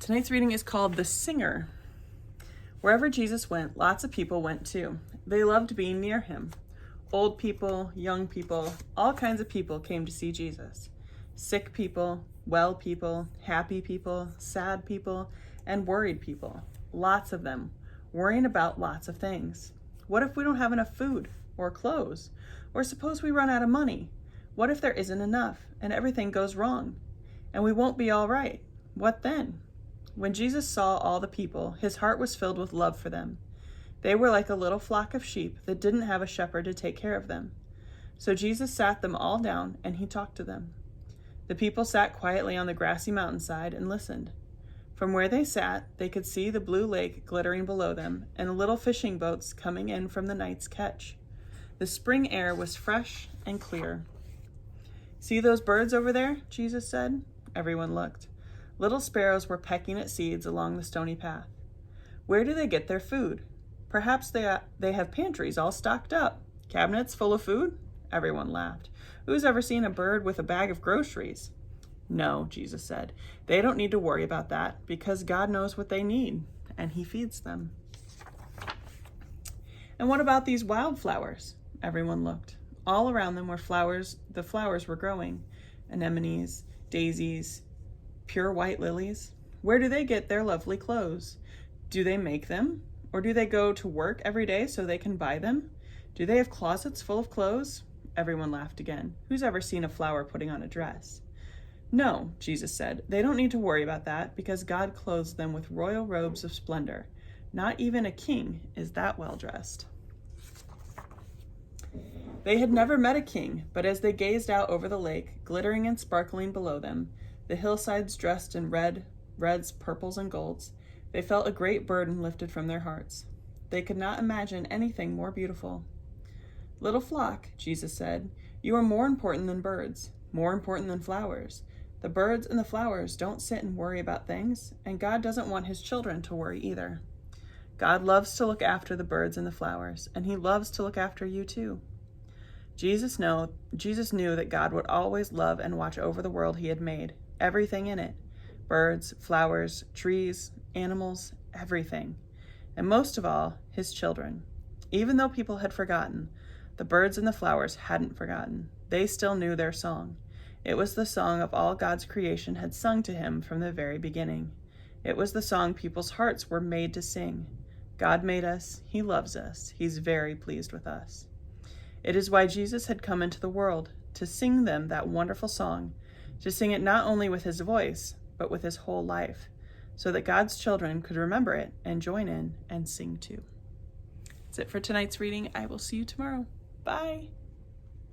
Tonight's reading is called The Singer. Wherever Jesus went, lots of people went too. They loved being near him. Old people, young people, all kinds of people came to see Jesus. Sick people, well people, happy people, sad people, and worried people. Lots of them, worrying about lots of things. What if we don't have enough food or clothes? Or suppose we run out of money? What if there isn't enough and everything goes wrong? And we won't be all right? What then? When Jesus saw all the people, his heart was filled with love for them. They were like a little flock of sheep that didn't have a shepherd to take care of them. So Jesus sat them all down and he talked to them. The people sat quietly on the grassy mountainside and listened. From where they sat, they could see the blue lake glittering below them and little fishing boats coming in from the night's catch. The spring air was fresh and clear. "See those birds over there?" Jesus said. Everyone looked. Little sparrows were pecking at seeds along the stony path. "Where do they get their food? Perhaps they have pantries all stocked up. Cabinets full of food?" Everyone laughed. "Who's ever seen a bird with a bag of groceries?" "No," Jesus said. "They don't need to worry about that because God knows what they need, and he feeds them." "And what about these wildflowers?" Everyone looked. All around them were flowers. The flowers were growing. Anemones, daisies, pure white lilies. Where do they get their lovely clothes? Do they make them? Or do they go to work every day so they can buy them? Do they have closets full of clothes? Everyone laughed again. Who's ever seen a flower putting on a dress? "No," Jesus said. "They don't need to worry about that because God clothes them with royal robes of splendor. Not even a king is that well dressed." They had never met a king, but as they gazed out over the lake, glittering and sparkling below them, the hillsides dressed in reds, purples, and golds, they felt a great burden lifted from their hearts. They could not imagine anything more beautiful. "Little flock," Jesus said, "you are more important than birds, more important than flowers. The birds and the flowers don't sit and worry about things, and God doesn't want his children to worry either. God loves to look after the birds and the flowers, and he loves to look after you too." Jesus knew that God would always love and watch over the world he had made, everything in it, birds, flowers, trees, animals, everything. And most of all, his children. Even though people had forgotten, the birds and the flowers hadn't forgotten. They still knew their song. It was the song of all God's creation had sung to him from the very beginning. It was the song people's hearts were made to sing. God made us, he loves us, he's very pleased with us. It is why Jesus had come into the world, to sing them that wonderful song, to sing it not only with his voice, but with his whole life, so that God's children could remember it and join in and sing too. That's it for tonight's reading. I will see you tomorrow. Bye.